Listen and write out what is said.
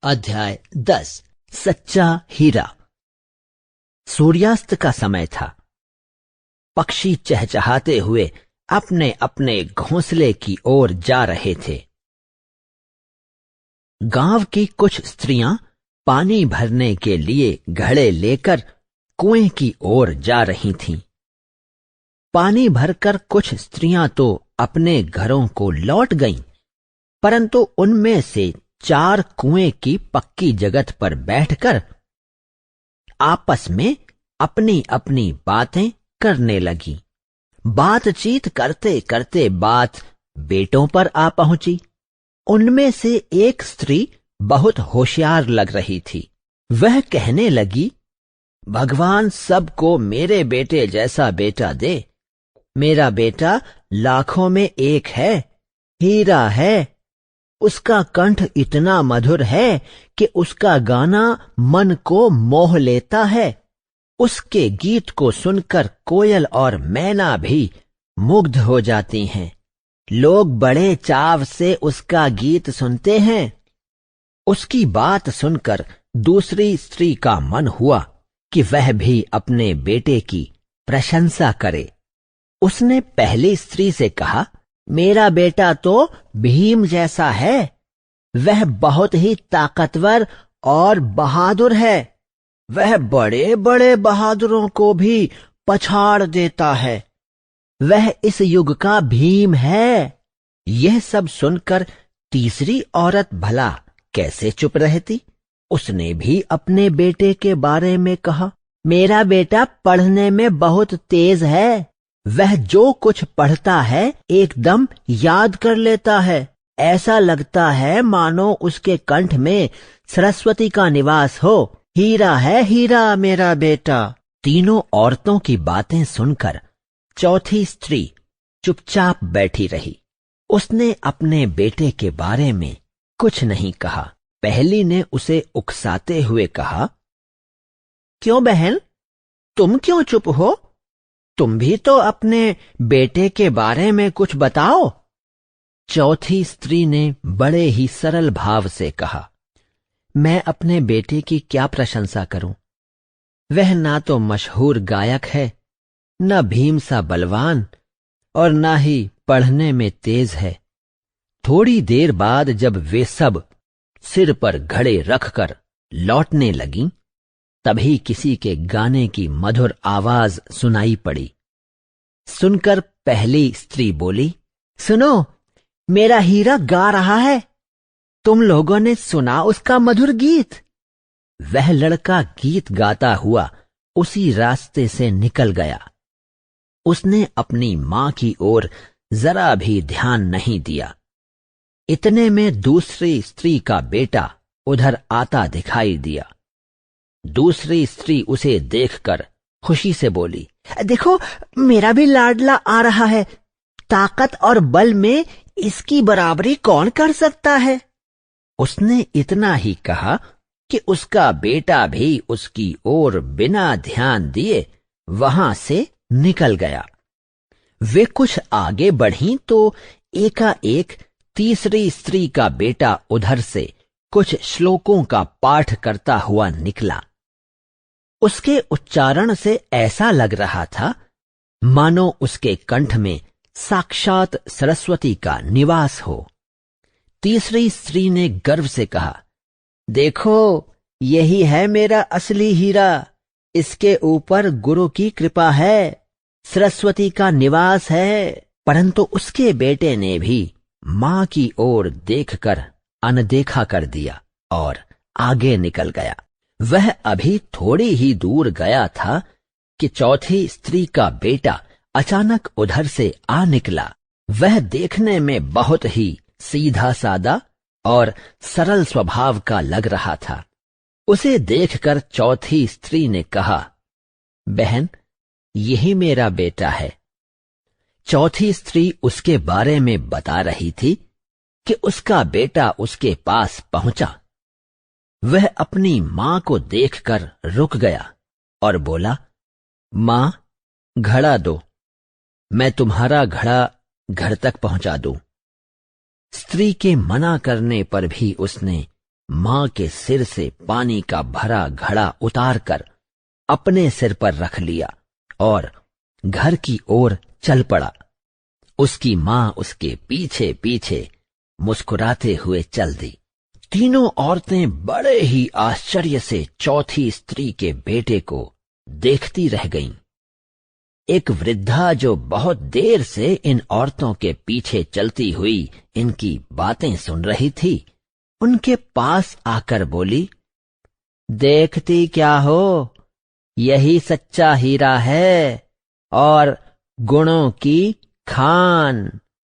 अध्याय 10 सच्चा हीरा। सूर्यास्त का समय था। पक्षी चहचहाते हुए अपने अपने घोंसले की ओर जा रहे थे। गांव की कुछ स्त्रियां पानी भरने के लिए घड़े लेकर कुएं की ओर जा रही थीं। पानी भरकर कुछ स्त्रियां तो अपने घरों को लौट गईं, परंतु उनमें से 4 कुएं की पक्की जगत पर बैठकर आपस में अपनी अपनी बातें करने लगी। बातचीत करते करते बात बेटों पर आ पहुंची। उनमें से एक स्त्री बहुत होशियार लग रही थी। वह कहने लगी, भगवान सबको मेरे बेटे जैसा बेटा दे। मेरा बेटा लाखों में एक है, हीरा है। उसका कंठ इतना मधुर है कि उसका गाना मन को मोह लेता है। उसके गीत को सुनकर कोयल और मैना भी मुग्ध हो जाती हैं। लोग बड़े चाव से उसका गीत सुनते हैं। उसकी बात सुनकर दूसरी स्त्री का मन हुआ कि वह भी अपने बेटे की प्रशंसा करे। उसने पहली स्त्री से कहा, मेरा बेटा तो भीम जैसा है। वह बहुत ही ताकतवर और बहादुर है। वह बड़े बड़े बहादुरों को भी पछाड़ देता है। वह इस युग का भीम है। यह सब सुनकर तीसरी औरत भला कैसे चुप रहती। उसने भी अपने बेटे के बारे में कहा, मेरा बेटा पढ़ने में बहुत तेज है। वह जो कुछ पढ़ता है एकदम याद कर लेता है। ऐसा लगता है मानो उसके कंठ में सरस्वती का निवास हो। हीरा है हीरा मेरा बेटा। तीनों औरतों की बातें सुनकर चौथी स्त्री चुपचाप बैठी रही। उसने अपने बेटे के बारे में कुछ नहीं कहा। पहली ने उसे उकसाते हुए कहा, क्यों बहन, तुम क्यों चुप हो? तुम भी तो अपने बेटे के बारे में कुछ बताओ। चौथी स्त्री ने बड़े ही सरल भाव से कहा, मैं अपने बेटे की क्या प्रशंसा करूं? वह ना तो मशहूर गायक है, न भीम सा बलवान, और ना ही पढ़ने में तेज है। थोड़ी देर बाद जब वे सब सिर पर घड़े रखकर लौटने लगीं, तभी किसी के गाने की मधुर आवाज सुनाई पड़ी। सुनकर पहली स्त्री बोली, सुनो, मेरा हीरा गा रहा है। तुम लोगों ने सुना उसका मधुर गीत? वह लड़का गीत गाता हुआ उसी रास्ते से निकल गया। उसने अपनी मां की ओर जरा भी ध्यान नहीं दिया। इतने में दूसरी स्त्री का बेटा उधर आता दिखाई दिया। दूसरी स्त्री उसे देखकर खुशी से बोली, देखो, मेरा भी लाडला आ रहा है। ताकत और बल में इसकी बराबरी कौन कर सकता है? उसने इतना ही कहा कि उसका बेटा भी उसकी ओर बिना ध्यान दिए वहां से निकल गया। वे कुछ आगे बढ़ीं तो एकाएक तीसरी स्त्री का बेटा उधर से कुछ श्लोकों का पाठ करता हुआ निकला। उसके उच्चारण से ऐसा लग रहा था मानो उसके कंठ में साक्षात सरस्वती का निवास हो। तीसरी स्त्री ने गर्व से कहा, देखो, यही है मेरा असली हीरा। इसके ऊपर गुरु की कृपा है, सरस्वती का निवास है। परंतु उसके बेटे ने भी मां की ओर देखकर अनदेखा कर दिया और आगे निकल गया। वह अभी थोड़ी ही दूर गया था कि चौथी स्त्री का बेटा अचानक उधर से आ निकला। वह देखने में बहुत ही सीधा सादा और सरल स्वभाव का लग रहा था। उसे देखकर चौथी स्त्री ने कहा, बहन, यही मेरा बेटा है। चौथी स्त्री उसके बारे में बता रही थी कि उसका बेटा उसके पास पहुंचा। वह अपनी मां को देखकर रुक गया और बोला, मां, घड़ा दो, मैं तुम्हारा घड़ा घर तक पहुंचा दूं। स्त्री के मना करने पर भी उसने मां के सिर से पानी का भरा घड़ा उतारकर अपने सिर पर रख लिया और घर की ओर चल पड़ा। उसकी मां उसके पीछे पीछे मुस्कुराते हुए चल दी। तीनों औरतें बड़े ही आश्चर्य से चौथी स्त्री के बेटे को देखती रह गईं। एक वृद्धा जो बहुत देर से इन औरतों के पीछे चलती हुई इनकी बातें सुन रही थी, उनके पास आकर बोली, देखती क्या हो, यही सच्चा हीरा है और गुणों की खान।